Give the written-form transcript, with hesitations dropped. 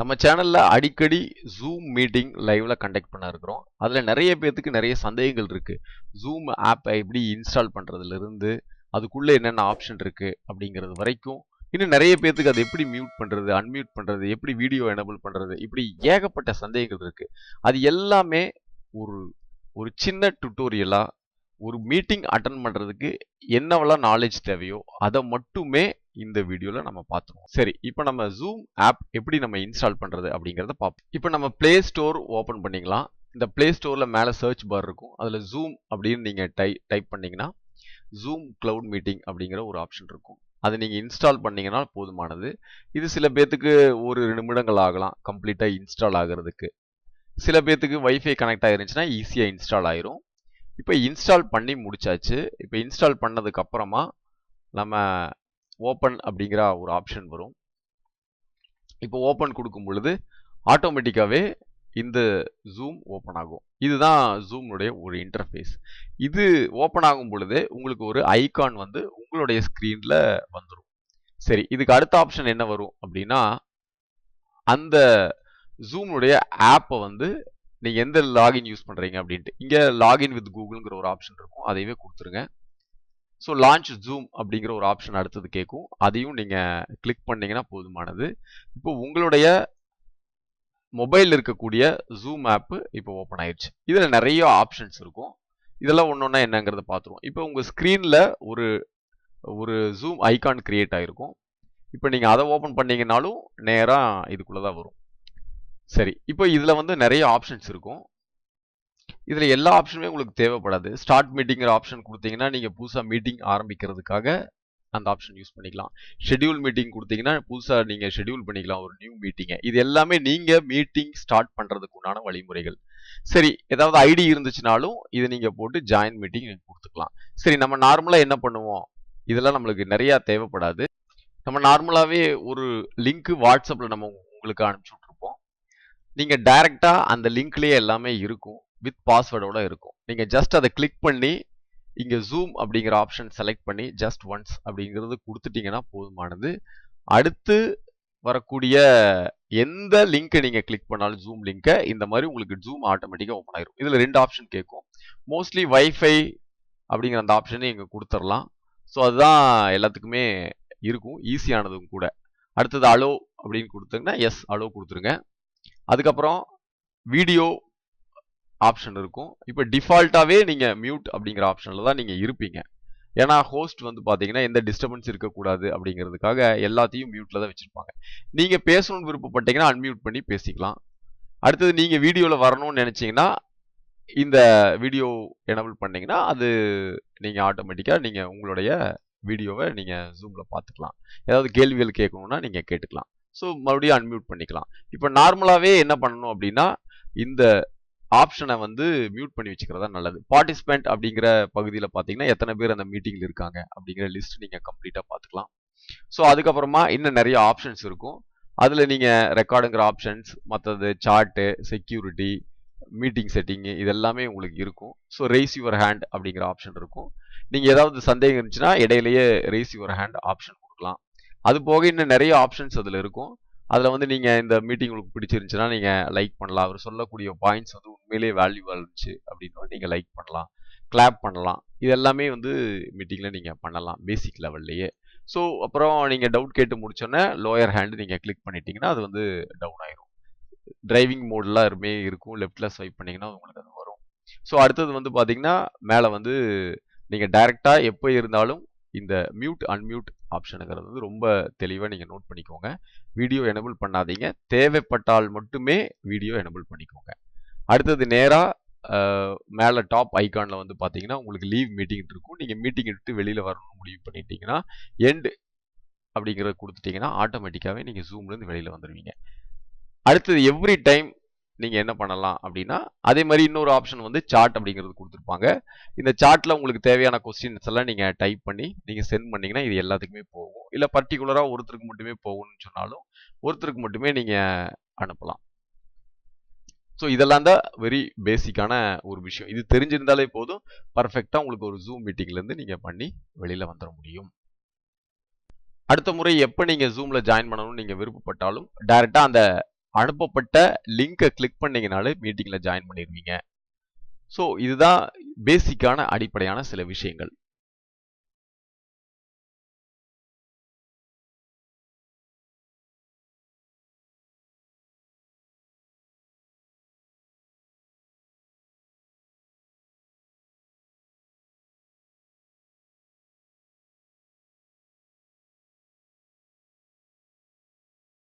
நம்ம சேனல்ல அடிக்கடி ஜூம் மீட்டிங் லைவ்ல கண்டக்ட் பண்ண இருக்கிறோம். அதுல நிறைய பேத்துக்கு நிறைய சந்தேகங்கள் இருக்கு. ஜூம் ஆப்பை எப்படி இன்ஸ்டால் பண்றதுல இருந்து அதுக்குள்ள என்னென்ன ஆப்ஷன் இருக்கு அப்படிங்கிறது வரைக்கும், இன்னும் நிறைய பேத்துக்கு அதை எப்படி மியூட் பண்றது, அன்மியூட் பண்றது, எப்படி வீடியோ எனபிள் பண்றது, இப்படி ஏகப்பட்ட சந்தேகங்கள் இருக்கு. அது எல்லாமே ஒரு ஒரு சின்ன டுட்டோரியலா ஒரு மீட்டிங் அட்டன் பண்றதுக்கு என்னவெல்லாம் நாலேஜ் தேவையோ அதை மட்டுமே இந்த வீடியோல நம்ம பார்த்துருவோம். சரி, இப்போ நம்ம ஜூம் ஆப் எப்படி நம்ம இன்ஸ்டால் பண்றது அப்படிங்கறத பார்ப்போம். இப்போ நம்ம பிளே ஸ்டோர் ஓபன் பண்ணிக்கலாம். இந்த பிளே ஸ்டோர்ல மேல சர்ச் பார் இருக்கும். அதுல ஜூம் அப்படின்னு நீங்க டைப் பண்ணீங்கன்னா ஜூம் கிளவுட் மீட்டிங் அப்படிங்கிற ஒரு ஆப்ஷன் இருக்கும். அதை நீங்க இன்ஸ்டால் பண்ணீங்கன்னா போதுமானது. இது சில பேத்துக்கு ஒரு நிமிடங்கள் ஆகலாம் கம்ப்ளீட்டா இன்ஸ்டால் ஆகிறதுக்கு. சில பேத்துக்கு வைஃபை கனெக்ட் ஆயிருந்துச்சுன்னா ஈஸியா இன்ஸ்டால் ஆயிரும். இப்போ இன்ஸ்டால் பண்ணி முடிச்சாச்சு. இப்போ இன்ஸ்டால் பண்ணதுக்கு அப்புறமா நம்ம ஓப்பன் அப்படிங்கிற ஒரு ஆப்ஷன் வரும். இப்போ ஓப்பன் கொடுக்கும் பொழுது ஆட்டோமேட்டிக்காவே இந்த ஜூம் ஓப்பன் ஆகும். இதுதான் ஜூமுடைய ஒரு இன்டர்ஃபேஸ். இது ஓப்பன் ஆகும் பொழுது உங்களுக்கு ஒரு ஐகான் வந்து உங்களுடைய ஸ்கிரீன்ல வந்துடும். சரி, இதுக்கு அடுத்த ஆப்ஷன் என்ன வரும் அப்படின்னா, அந்த ஜூமுடைய ஆப்பை வந்து நீங்க எந்த லாகின் யூஸ் பண்றீங்க அப்படின்ட்டு இங்க லாகின் வித் கூகுள்ங்கிற ஒரு ஆப்ஷன் இருக்கும். அதையவே கொடுத்துருங்க. ஸோ லான்ச் ஜூம் அப்படிங்கிற ஒரு ஆப்ஷன் அடுத்தது கேட்கும். அதையும் நீங்க கிளிக் பண்ணீங்கன்னா போதுமானது. இப்போ உங்களுடைய மொபைல் இருக்கக்கூடிய ஜூம் ஆப் இப்போ ஓப்பன் ஆயிடுச்சு. இதுல நிறைய ஆப்ஷன்ஸ் இருக்கும். இதெல்லாம் ஒன்னொன்னா என்னங்கிறத பார்த்துருவோம். இப்போ உங்க ஸ்கிரீன்ல ஒரு ஒரு ஜூம் ஐகான் கிரியேட் ஆயிருக்கும். இப்போ நீங்க அதை ஓப்பன் பண்ணீங்கன்னாலும் நேரா இதுக்குள்ளதான் வரும். சரி, இப்போ இதுல வந்து நிறைய ஆப்ஷன்ஸ் இருக்கும். இதுல எல்லா ஆப்ஷனுமே உங்களுக்கு தேவைப்படாது. ஸ்டார்ட் மீட்டிங்கிற ஆப்ஷன் கொடுத்தீங்கன்னா நீங்க புதுசா மீட்டிங் ஆரம்பிக்கிறதுக்காக அந்த ஆப்ஷன் யூஸ் பண்ணிக்கலாம். ஷெட்யூல் மீட்டிங் கொடுத்தீங்கன்னா புதுசா நீங்க ஷெட்யூல் பண்ணிக்கலாம் ஒரு நியூ மீட்டிங்கை. இது எல்லாமே நீங்க மீட்டிங் ஸ்டார்ட் பண்றதுக்கு உண்டான வழிமுறைகள். சரி, ஏதாவது ஐடி இருந்துச்சுனாலும் இதை நீங்க போட்டு ஜாயின் மீட்டிங் கொடுத்துக்கலாம். சரி, நம்ம நார்மலா என்ன பண்ணுவோம், இதெல்லாம் நம்மளுக்கு நிறைய தேவைப்படாது. நம்ம நார்மலாவே ஒரு லிங்க் வாட்ஸ்அப்ல நம்ம உங்களுக்கு அனுப்பிச்சு விட்டுருப்போம். நீங்க டைரக்டா அந்த லிங்க்லயே எல்லாமே இருக்கும், வித் பாஸ்வேர்டோட இருக்கும். நீங்க ஜஸ்ட் அதை கிளிக் பண்ணி இங்க ஜூம் அப்படிங்கிற ஆப்ஷன் செலக்ட் பண்ணி ஜஸ்ட் ஒன்ஸ் அப்படிங்கிறது கொடுத்துட்டீங்கன்னா போதுமானது. அடுத்து வரக்கூடிய எந்த லிங்கை நீங்க கிளிக் பண்ணாலும் ஜூம் லிங்கை இந்த மாதிரி உங்களுக்கு ஜூம் ஆட்டோமேட்டிக்கா ஓப்பன் ஆயிரும். இதுல ரெண்டு ஆப்ஷன் கேட்கும். மோஸ்ட்லி வைஃபை அப்படிங்கிற அந்த ஆப்ஷனை இங்க கொடுத்துடலாம். ஸோ அதுதான் எல்லாத்துக்குமே இருக்கும், ஈஸியானதும் கூட. அடுத்தது அலோ அப்படின்னு கொடுத்தீங்கன்னா எஸ் அலோ கொடுத்துருங்க. அதுக்கப்புறம் வீடியோ ஆப்ஷன் இருக்கும். இப்போ டிஃபால்ட்டாவே நீங்க மியூட் அப்படிங்கிற ஆப்ஷன்ல தான் நீங்க இருப்பீங்க. ஏன்னா ஹோஸ்ட் வந்து பாத்தீங்கன்னா எந்த டிஸ்டர்பன்ஸ் இருக்கக்கூடாது அப்படிங்கிறதுக்காக எல்லாத்தையும் மியூட்ல தான் வச்சிருப்பாங்க. நீங்க பேசணும்னு விருப்பப்பட்டீங்கன்னா அன்மியூட் பண்ணி பேசிக்கலாம். அடுத்தது நீங்க வீடியோல வரணும்னு நினைச்சீங்கன்னா இந்த வீடியோ எனபிள் பண்ணீங்கன்னா அது நீங்க ஆட்டோமேட்டிக்கா நீங்க உங்களுடைய வீடியோவை நீங்க ஜூம்ல பார்த்துக்கலாம். ஏதாவது கேள்விகள் கேட்கணும்னா நீங்க கேட்டுக்கலாம். ஸோ மறுபடியும் அன்மியூட் பண்ணிக்கலாம். இப்போ நார்மலாவே என்ன பண்ணணும் அப்படின்னா இந்த ஆப்ஷனை வந்து மியூட் பண்ணி வச்சுக்கிறதா நல்லது. பார்ட்டிசிபென்ட் அப்படிங்கிற பகுதியில் பார்த்தீங்கன்னா எத்தனை பேர் அந்த மீட்டிங்ல இருக்காங்க அப்படிங்கிற லிஸ்ட் நீங்க கம்ப்ளீட்டா பார்த்துக்கலாம். ஸோ அதுக்கப்புறமா இன்னும் நிறைய ஆப்ஷன்ஸ் இருக்கும். அதுல நீங்க ரெக்கார்டுங்கிற ஆப்ஷன்ஸ், மற்றது சார்ட்டு, செக்யூரிட்டி, மீட்டிங் செட்டிங் இதெல்லாமே உங்களுக்கு இருக்கும். ஸோ ரேஸ் யுவர் ஹேண்ட் அப்படிங்கிற ஆப்ஷன் இருக்கும். நீங்க ஏதாவது சந்தேகம் இருந்துச்சுன்னா இடையிலேயே ரேஸ் யுவர் ஹேண்ட் ஆப்ஷன் கொடுக்கலாம். அது போக இன்னும் நிறைய ஆப்ஷன்ஸ் அதுல இருக்கும். அதுல வந்து நீங்க இந்த மீட்டிங் உங்களுக்கு பிடிச்சிருந்துச்சுன்னா நீங்க லைக் பண்ணலாம். அவர் சொல்லக்கூடிய பாயிண்ட்ஸ் வந்து உண்மையிலேயே வேல்யூவா இருந்துச்சு அப்படின்னா நீங்க லைக் பண்ணலாம், கிளாப் பண்ணலாம். இது எல்லாமே வந்து மீட்டிங்ல நீங்க பண்ணலாம் பேசிக் லெவல்லையே. ஸோ அப்புறம் நீங்க டவுட் கேட்டு முடிச்சோன்னே லோயர் ஹேண்ட் நீங்க கிளிக் பண்ணிட்டீங்கன்னா அது வந்து டவுன் ஆயிரும். டிரைவிங் மோட்லாம் இருக்கும். லெஃப்ட்ல ஸ்வைப் பண்ணீங்கன்னா உங்களுக்கு அது வரும். ஸோ அடுத்தது வந்து பாத்தீங்கன்னா மேல வந்து நீங்க டைரக்டா எப்போ இருந்தாலும் இந்த மியூட் அன்மியூட் ஆப்ஷனுங்கிறது வந்து ரொம்ப தெளிவாக நீங்கள் நோட் பண்ணிக்கோங்க. வீடியோ எனபிள் பண்ணாதீங்க, தேவைப்பட்டால் மட்டுமே வீடியோ எனபிள் பண்ணிக்கோங்க. அடுத்தது நேராக மேலே டாப் ஐகானில் வந்து பார்த்தீங்கன்னா உங்களுக்கு லீவ் மீட்டிங் இருக்கும். நீங்கள் மீட்டிங் எடுத்து வெளியில் வரணும்னு முடிவு பண்ணிட்டீங்கன்னா எண்டு அப்படிங்கிறத கொடுத்துட்டீங்கன்னா ஆட்டோமேட்டிக்காகவே நீங்கள் ஜூம்லேருந்து வெளியில் வந்துடுவீங்க. அடுத்தது எவ்ரி டைம் நீங்க என்ன பண்ணலாம் அப்படின்னா அதே மாதிரி இன்னொரு ஆப்ஷன் வந்து சார்ட் அப்படிங்கிறது கொடுத்துருப்பாங்க. இந்த சார்ட்ல உங்களுக்கு தேவையான கொஸ்டின்ஸ் எல்லாம் நீங்க டைப் பண்ணி நீங்க சென்ட் பண்ணீங்கன்னா இது எல்லாத்துக்குமே போகும். இல்ல பர்டிகுலரா ஒருத்தருக்கு மட்டுமே போகணும்னு சொன்னாலும் ஒருத்தருக்கு மட்டுமே நீங்க அனுப்பலாம். ஸோ இதெல்லாம் தான் வெரி பேசிக்கான ஒரு விஷயம். இது தெரிஞ்சிருந்தாலே போதும், பர்ஃபெக்டா உங்களுக்கு ஒரு ஜூம் மீட்டிங்ல இருந்து நீங்க பண்ணி வெளியில வந்துட முடியும். அடுத்த முறை எப்ப நீங்க ஜூம்ல ஜாயின் பண்ணணும்னு நீங்க விருப்பப்பட்டாலும் டைரக்டா அந்த அனுப்பப்பட்ட லிங்கை கிளிக் பண்ணீங்கனாலே மீட்டிங்கில் ஜாயின் பண்ணிடுவீங்க. ஸோ இதுதான் பேசிக்கான அடிப்படையான சில விஷயங்கள்.